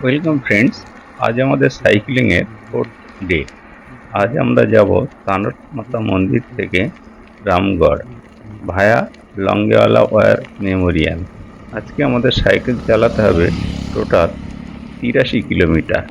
Welcome friends, আজ আমাদের সাইক্লিংয়ের 4th day. আজ আমরা যাব তানট মাতা মন্দির থেকে রামগড় ভায়া লঙ্গেওয়ালা ওয়ার মেমোরিয়াল। আজকে আমাদের সাইকেল চালাতে হবে টোটাল 83 কিলোমিটার।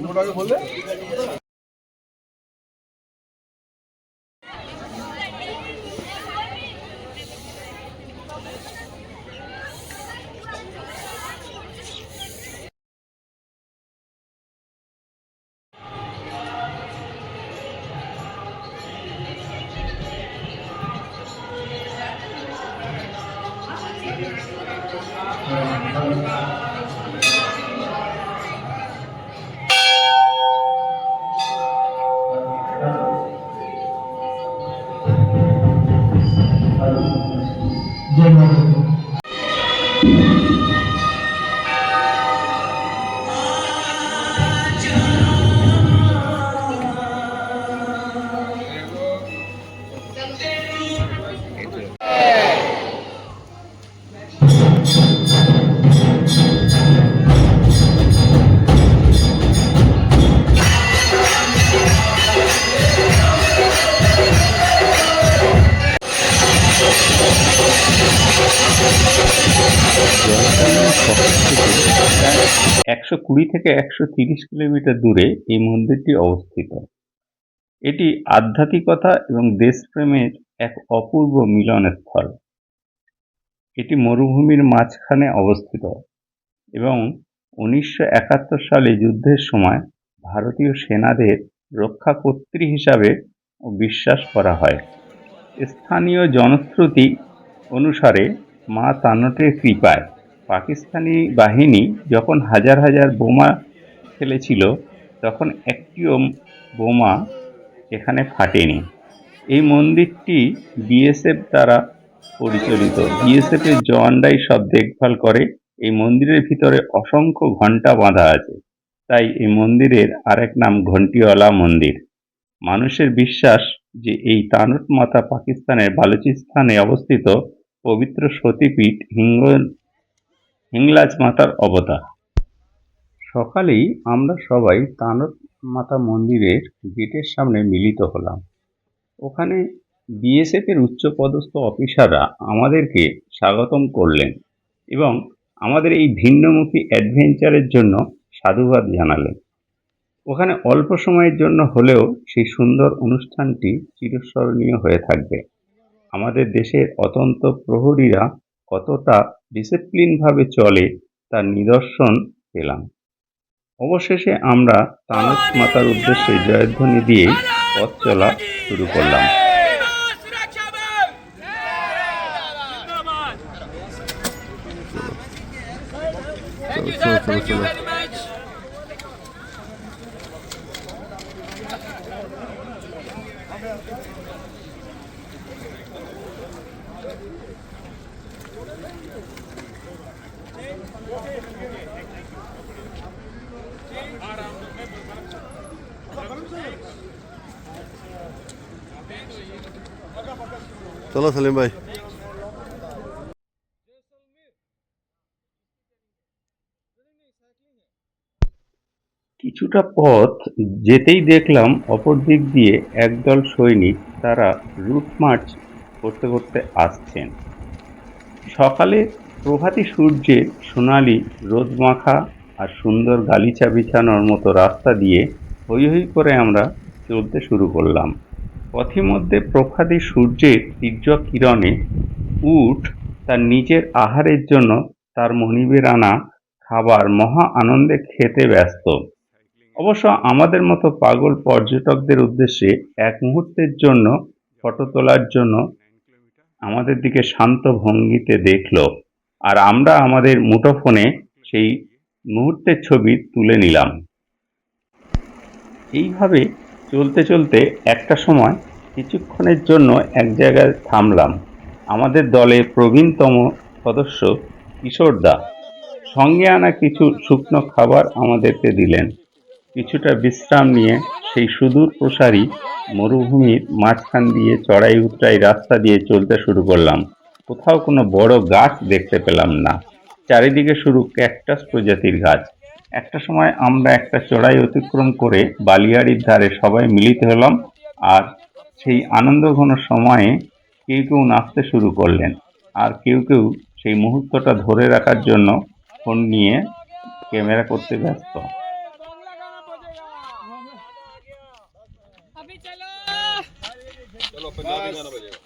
প্রায় 120 থেকে 130 কিলোমিটার দূরে এই মন্দিরটি অবস্থিত। এটি আধ্যাত্মিকতা এবং দেশপ্রেমের এক অপূর্ব মিলনস্থল। এটি মরুভূমির মাঝখানে অবস্থিত এবং 1971 সালে যুদ্ধের সময় ভারতীয় সেনাদের রক্ষাকর্ত্রী হিসাবে বিশ্বাস করা হয়। স্থানীয় জনশ্রুতি অনুসারে মা তানটের কৃপায় পাকিস্তানি বাহিনী যখন হাজার হাজার বোমা ফেলেছিল তখন একটিও বোমা এখানে ফাটেনি। এই মন্দিরটি বিএসএফ দ্বারা পরিচালিত। বিএসএফ এর জওয়ানরাই সব দেখভাল করে। এই মন্দিরের ভিতরে অসংখ্য ঘণ্টা বাঁধা আছে, তাই এই মন্দিরের আরেক নাম ঘণ্টিওয়ালা মন্দির। মানুষের বিশ্বাস যে এই তানট মাতা পাকিস্তানের বালুচিস্তানে অবস্থিত পবিত্র সতীপীঠ হিংলাজ মাতার অবতার। সকালেই আমরা সবাই তানট মাতা মন্দিরের গেটের সামনে মিলিত হলাম। ওখানে বিএসএফ এর উচ্চপদস্থ অফিসাররা আমাদেরকে স্বাগতম করলেন এবং আমাদের এই ভিন্নমুখী অ্যাডভেঞ্চারের জন্য সাধুবাদ জানালেন। ওখানে অল্প সময়ের জন্য হলেও সেই সুন্দর অনুষ্ঠানটি চিরস্মরণীয় হয়ে থাকবে। আমাদের দেশের অতন্ত্র প্রহরীরা কতটা ডিসিপ্লিনভাবে চলে তার নিদর্শন পেলাম। অবশেষে আমরা তানট মাতার উদ্দেশ্যে জয়ধ্বনি দিয়ে পথ চলা শুরু করলাম। চলো সেলিম ভাই। কিছুটা পথ যেতেই দেখলাম অপর দিক দিয়ে একদল সৈনিক, তারা রুট মার্চ করতে করতে আসছেন। সকালে প্রভাতী সূর্যের সোনালি রোদমাখা আর সুন্দর গালিচা বিছানোর মতো রাস্তা দিয়ে হৈ হৈ করে আমরা চলতে শুরু করলাম। পথিমধ্যে প্রভাতী সূর্যের তীর্যক কিরণে উট তার নিজের আহারের জন্য তার মনিবের আনা খাবার মহা আনন্দে খেতে ব্যস্ত। অবশ্য আমাদের মতো পাগল পর্যটকদের উদ্দেশ্যে এক মুহূর্তের জন্য ফটো তোলার জন্য আমাদের দিকে শান্ত ভঙ্গিতে দেখল, আর আমরা আমাদের মুঠোফোনে সেই মুহূর্তের ছবি তুলে নিলাম। এইভাবে চলতে চলতে একটা সময় কিছুক্ষণের জন্য এক জায়গায় থামলাম। আমাদের দলে প্রবীণতম সদস্য কিশোরদা সঙ্গে আনা কিছু শুকনো খাবার আমাদেরকে দিলেন। কিছুটা বিশ্রাম নিয়ে সেই সুদূর প্রসারী মরুভূমির মাঝখান দিয়ে চড়াই উতরাই রাস্তা দিয়ে চলতে শুরু করলাম। কোথাও কোনো বড় গাছ দেখতে পেলাম না, চারিদিকে শুধু ক্যাকটাস প্রজাতির গাছ। একটা সময় আমরা একটা চড়াই অতিক্রম করে বালিয়াড়ির ধারে সবাই মিলিত হলাম, আর সেই আনন্দঘন সময়ে কেউ কেউ নাচতে শুরু করলেন, আর কেউ কেউ সেই মুহূর্তটা ধরে রাখার জন্য ফোন নিয়ে ক্যামেরা করতে ব্যস্ত। अभी चलो चलो पंजाबी गाना बजेगा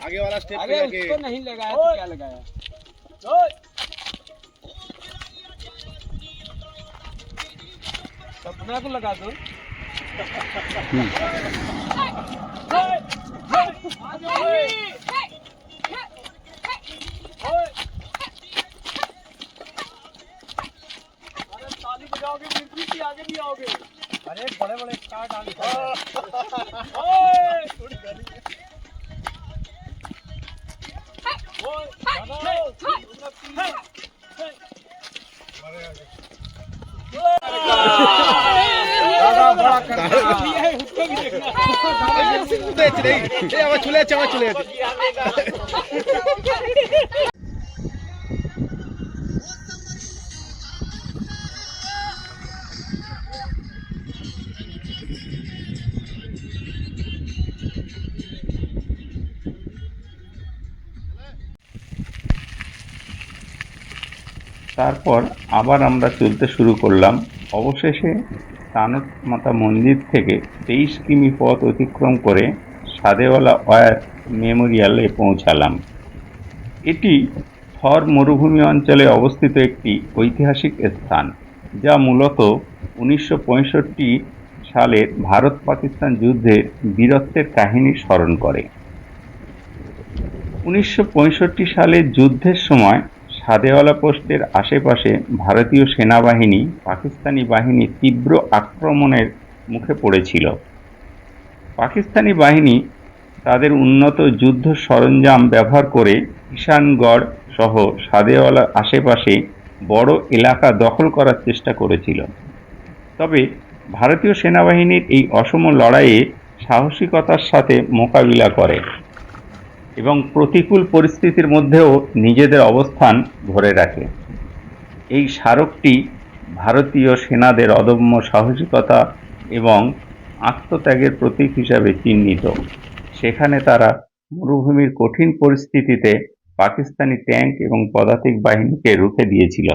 आगे वाला स्टेप अरे पे उसको नहीं लगाया तो क्या लगाया अपना को लगा दो ताली बजाओगे मिर्ची की आगे भी आओगे अरे बड़े बड़े स्टार डाल चले चले তারপর আবার আমরা চলতে শুরু করলাম। অবশেষে তানত মাতা মন্দির থেকে 23 কিমি পথ অতিক্রম করে সাদেওয়ালা ওয়ার মেমোরিয়ালে পৌঁছালাম। এটি থর মরুভূমি অঞ্চলে অবস্থিত একটি ঐতিহাসিক স্থান, যা মূলত 1965 সালের ভারত পাকিস্তান যুদ্ধের বীরত্বের কাহিনী স্মরণ করে। 1965 সালের যুদ্ধের সময় সাদেওয়ালা পোস্টের আশেপাশে ভারতীয় সেনাবাহিনী পাকিস্তানি বাহিনীর তীব্র আক্রমণের মুখে পড়েছিল। পাকিস্তানি বাহিনী তাদের উন্নত যুদ্ধ সরঞ্জাম ব্যবহার করে কিষানগড় সহ সাদেওয়ালার আশেপাশে বড় এলাকা দখল করার চেষ্টা করেছিল। তবে ভারতীয় সেনাবাহিনীর এই অসম লড়াইয়ে সাহসিকতার সাথে মোকাবিলা করে এবং প্রতিকূল পরিস্থিতির মধ্যেও নিজেদের অবস্থান ধরে রাখে। এই স্মারকটি ভারতীয় সেনাদের অদম্য সাহসিকতা এবং আত্মত্যাগের প্রতীক হিসাবে চিহ্নিত। সেখানে তারা মরুভূমির কঠিন পরিস্থিতিতে পাকিস্তানি ট্যাঙ্ক এবং পদাতিক বাহিনীকে রুখে দিয়েছিল।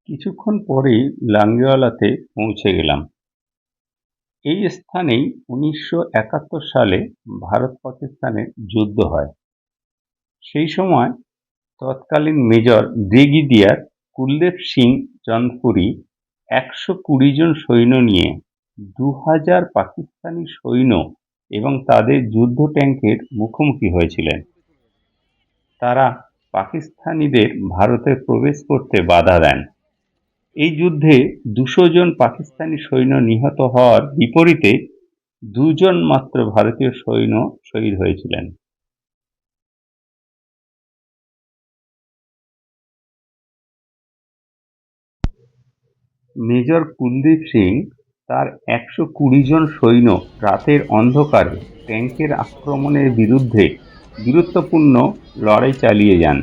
কিছুক্ষণ পরেই লাঙ্গিওয়ালাতে পৌঁছে গেলাম। এই স্থানেই 1971 সালে ভারত পাকিস্তানের যুদ্ধ হয়। সেই সময় তৎকালীন মেজর ব্রিগেডিয়ার কুলদীপ সিং চন্দপুরি 120 জন সৈন্য নিয়ে 2000 পাকিস্তানি সৈন্য এবং তাদের যুদ্ধ ট্যাঙ্কের মুখোমুখি হয়েছিলেন। তারা পাকিস্তানিদের ভারতে প্রবেশ করতে বাধা দেন। এই যুদ্ধে 200 জন পাকিস্তানি সৈন্য নিহত হওয়ার বিপরীতে 2 জন মাত্র ভারতীয় সৈন্য শহীদ হয়েছিলেন। মেজর কুলদীপ সিং তার 120 জন সৈন্য রাতের অন্ধকারে ট্যাঙ্কের আক্রমণের বিরুদ্ধে বীরত্বপূর্ণ লড়াই চালিয়ে যান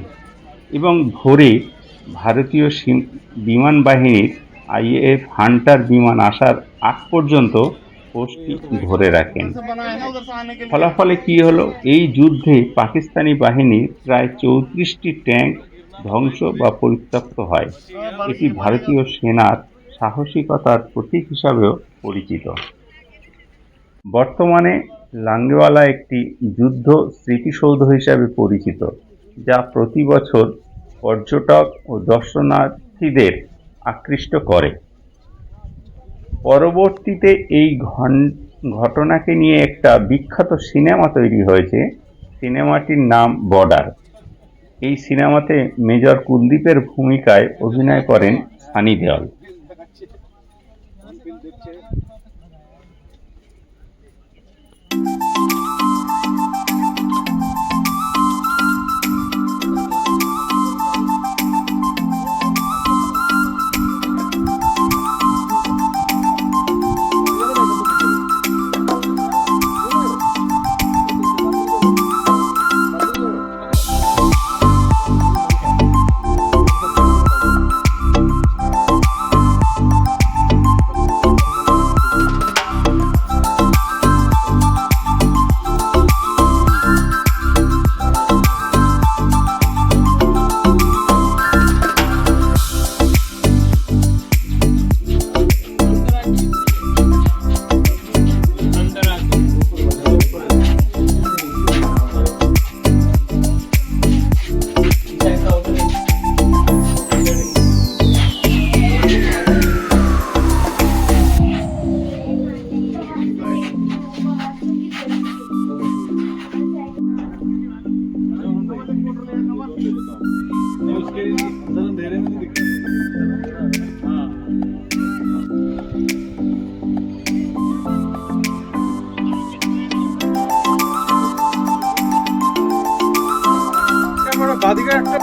এবং ভোরে ভারতীয় বিমান বাহিনীর IAF হান্টার বিমান আসার আগ পর্যন্ত পোস্টটি ধরে রাখেন। ফলাফলে কি হলো? এই যুদ্ধে পাকিস্তানি বাহিনীর প্রায় 34টি ট্যাঙ্ক ধ্বংস বা পরিত্যক্ত হয়। এটি ভারতীয় সেনার সাহসিকতার প্রতীক হিসাবেও পরিচিত। বর্তমানে লোঙ্গেওয়ালা একটি যুদ্ধ স্মৃতিসৌধ হিসাবে পরিচিত, যা প্রতি বছর পর্যটক ও দর্শনার্থীদের আকৃষ্ট করে। পরবর্তীতে এই ঘটনাকে নিয়ে একটা বিখ্যাত সিনেমা তৈরি হয়েছে। সিনেমাটির নাম বর্ডার। এই সিনেমাতে মেজর কুলদীপের ভূমিকায় অভিনয় করেন সানি দেওল। বাদিকে একটা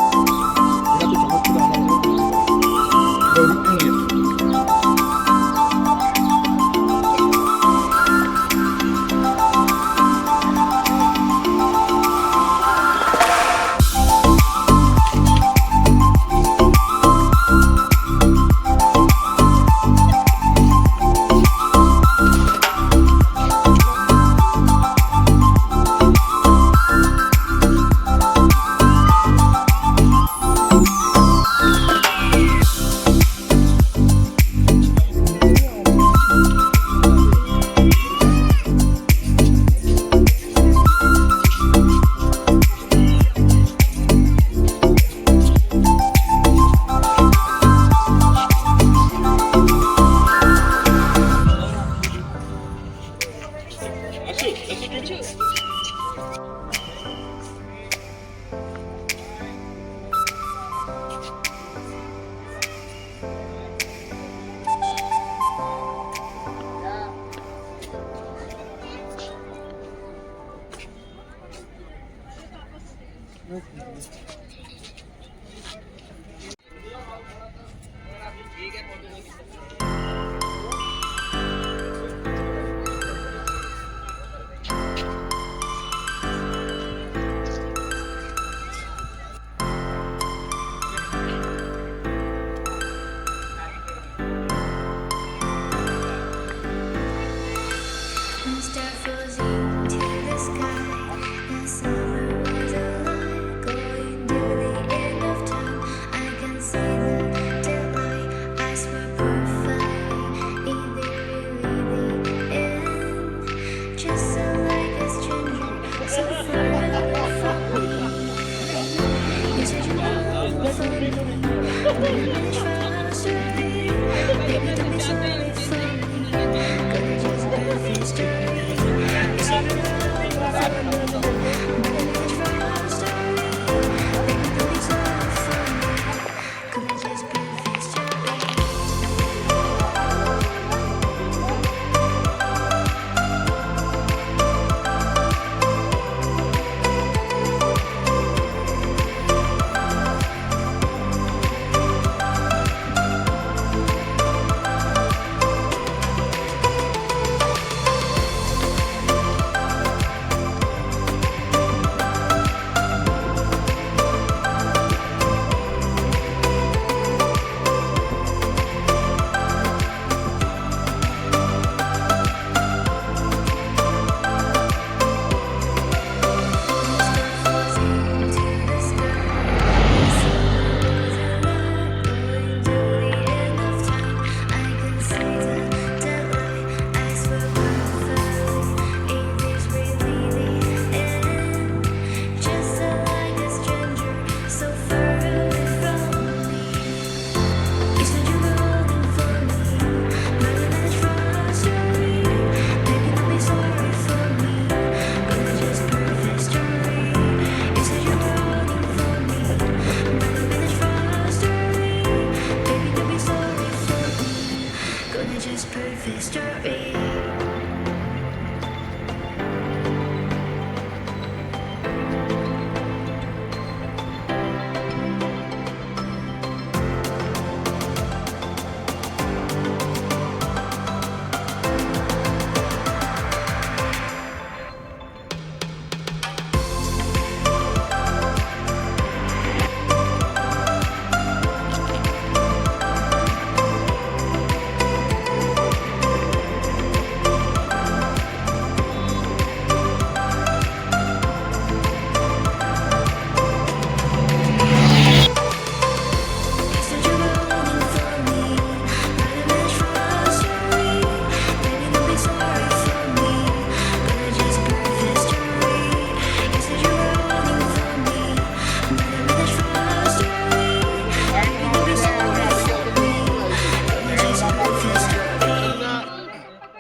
Perfect story.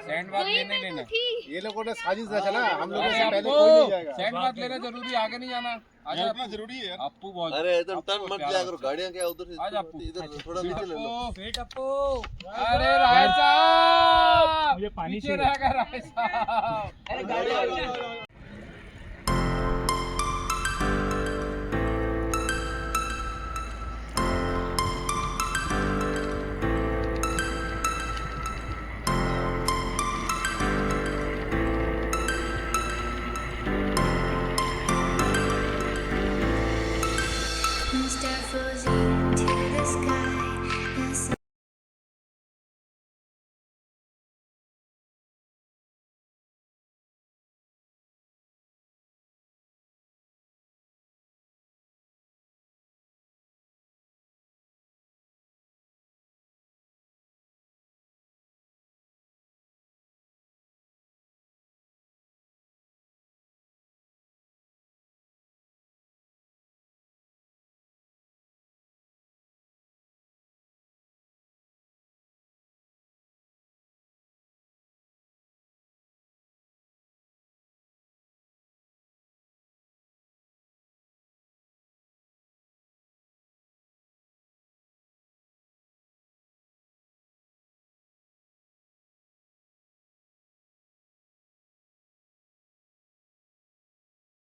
सैंड बात लेने लेना ये लोगों ने साजिश रचा ना, हम लोगों अरे से पहले आपको कोई नहीं जाएगा। सैंड बात लेना जरूरी, आगे नहीं जाना। आजा इतना जरूरी है यार। अप्पू बहुत अरे इधर अप्पू टर्न मत प्यारा किया करो, बच्चा। गाड़ियां क्या उधर आज आपको इधर थोड़ा नीचे ले लो। अप्पू वेट अप्पू। अरे राय साहब, मुझे पानी पीछे रह गए राय साहब।